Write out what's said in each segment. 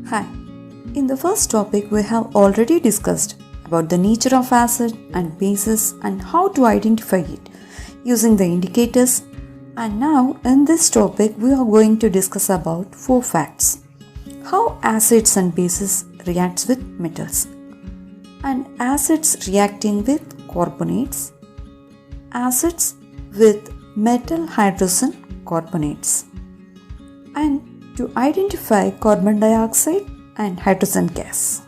Hi. In the first topic, we have already discussed about the nature of acid and bases and how to identify it using the indicators. And now in this topic, we are going to discuss about 4 facts. How acids and bases reacts with metals, and acids reacting with carbonates, acids with metal hydrogen carbonates, and to identify carbon dioxide and hydrogen gas.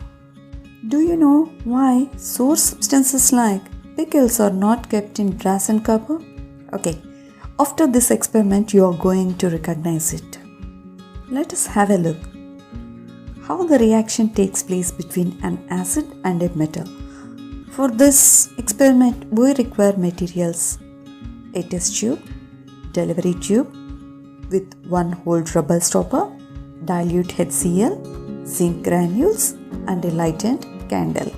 Do you know why source substances like pickles are not kept in brass and copper? Okay, after this experiment you are going to recognize it. Let us have a look how the reaction takes place between an acid and a metal. For this experiment we require materials: a test tube, delivery tube with 1 hole rubber stopper, dilute HCl, zinc granules and a lighted candle.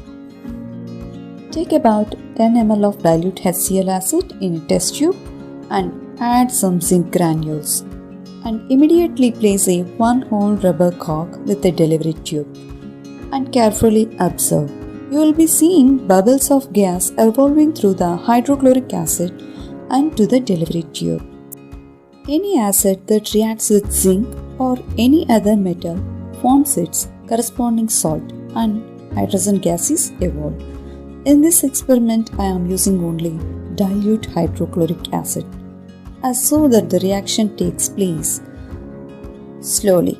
Take about 10 ml of dilute HCl acid in a test tube and add some zinc granules, and immediately place a 1 hole rubber cork with a delivery tube and carefully observe. You will be seeing bubbles of gas evolving through the hydrochloric acid and to the delivery tube. Any acid that reacts with zinc or any other metal forms its corresponding salt and hydrogen gas is evolved. In this experiment, I am using only dilute hydrochloric acid, so that the reaction takes place slowly.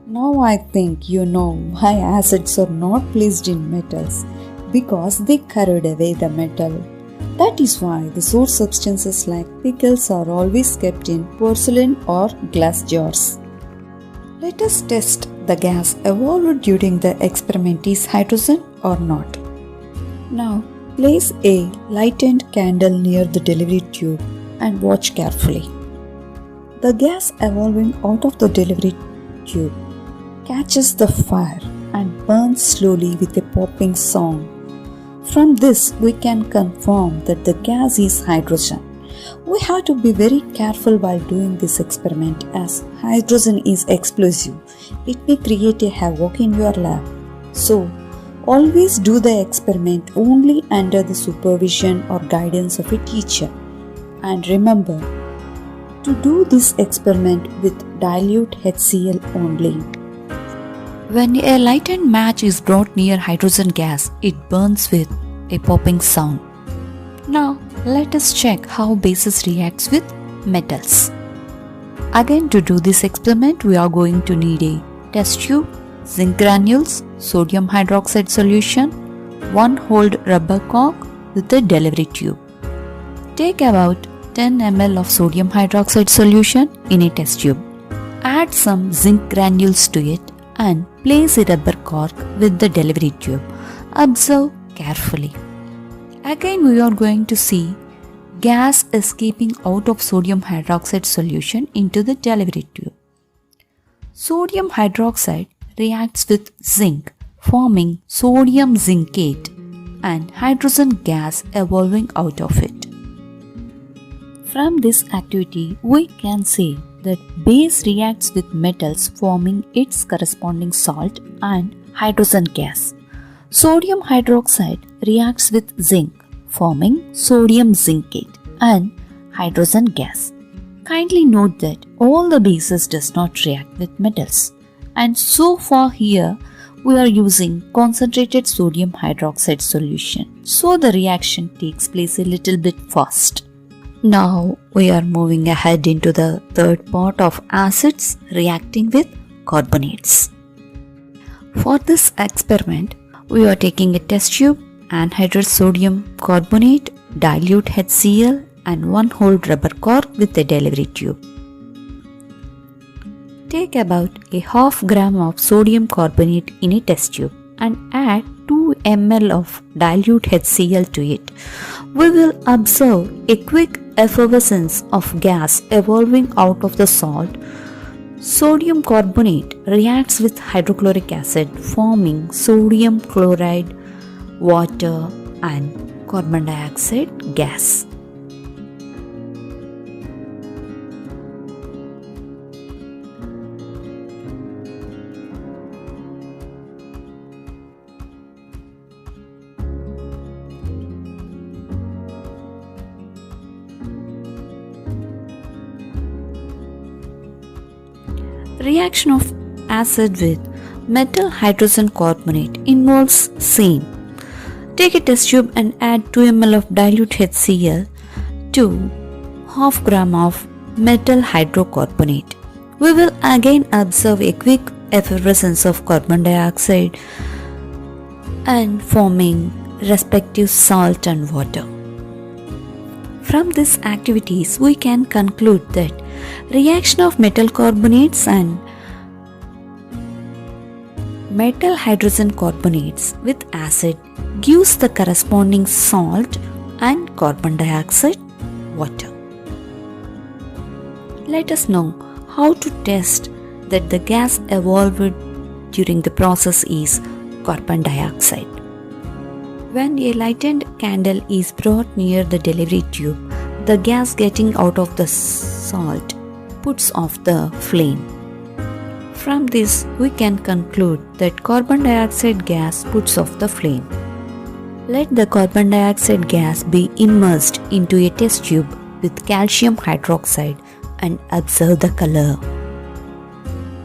Now I think you know why acids are not placed in metals, because they corrode away the metal. That is why the source substances like pickles are always kept in porcelain or glass jars. Let us test the gas evolved during the experiment is hydrogen or not. Now place a lighted candle near the delivery tube and watch carefully. The gas evolving out of the delivery tube catches the fire and burns slowly with a popping sound. From this, we can confirm that the gas is hydrogen. We have to be very careful while doing this experiment, as hydrogen is explosive. It may create a havoc in your lab. So, always do the experiment only under the supervision or guidance of a teacher. And remember to do this experiment with dilute HCl only. When a lighted match is brought near hydrogen gas, it burns with a popping sound. Now, let us check how bases reacts with metals. Again, to do this experiment, we are going to need a test tube, zinc granules, sodium hydroxide solution, 1 hole rubber cork with a delivery tube. Take about 10 ml of sodium hydroxide solution in a test tube. Add some zinc granules to it and place a rubber cork with the delivery tube. Observe carefully. Again, we are going to see gas escaping out of sodium hydroxide solution into the delivery tube. Sodium hydroxide reacts with zinc, forming sodium zincate and hydrogen gas evolving out of it. From this activity, we can say that base reacts with metals, forming its corresponding salt and hydrogen gas. Sodium hydroxide reacts with zinc, forming sodium zincate and hydrogen gas. Kindly note that all the bases does not react with metals, and so far here we are using concentrated sodium hydroxide solution, so the reaction takes place a little bit fast. Now we are moving ahead into the third part of acids reacting with carbonates. For this experiment, we are taking a test tube, anhydrous sodium carbonate, dilute HCl and 1 hole rubber cork with a delivery tube. Take about a half gram of sodium carbonate in a test tube and add 2 ml of dilute HCl to it. We will observe a quick effervescence of gas evolving out of the salt. Sodium carbonate reacts with hydrochloric acid, forming sodium chloride, water and carbon dioxide gas. Reaction of acid with metal hydrogen carbonate involves same. Take a test tube and add 2 ml of dilute HCl to half gram of metal hydrocarbonate. We will again observe a quick effervescence of carbon dioxide and forming respective salt and water. From these activities, we can conclude that reaction of metal carbonates and metal hydrogen carbonates with acid gives the corresponding salt and carbon dioxide water. Let us know how to test that the gas evolved during the process is carbon dioxide. When a lighted candle is brought near the delivery tube, the gas getting out of the salt puts off the flame. From this, we can conclude that carbon dioxide gas puts off the flame. Let the carbon dioxide gas be immersed into a test tube with calcium hydroxide and observe the color.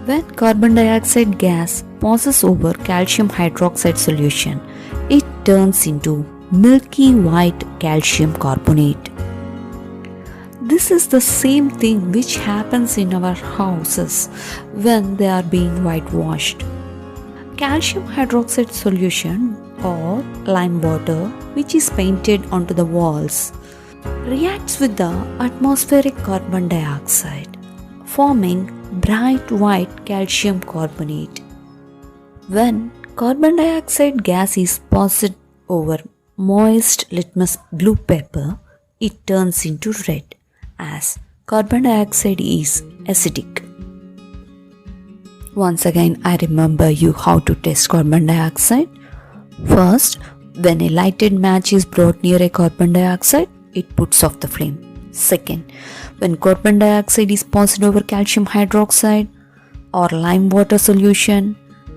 When carbon dioxide gas passes over calcium hydroxide solution, it turns into milky white calcium carbonate. This is the same thing which happens in our houses when they are being whitewashed. Calcium hydroxide solution or lime water, which is painted onto the walls, reacts with the atmospheric carbon dioxide, forming bright white calcium carbonate. When carbon dioxide gas is passed over moist litmus blue paper, it turns into red, as carbon dioxide is acidic. Once again, I remember you how to test carbon dioxide. First, when a lighted match is brought near a carbon dioxide, it puts off the flame. Second, when carbon dioxide is passed over calcium hydroxide or lime water solution,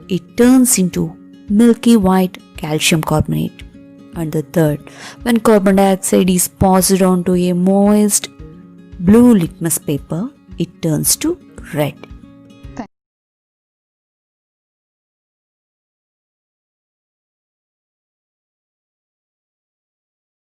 it turns into milky white calcium carbonate. And the third, when carbon dioxide is passed onto a moist blue litmus paper, it turns to red.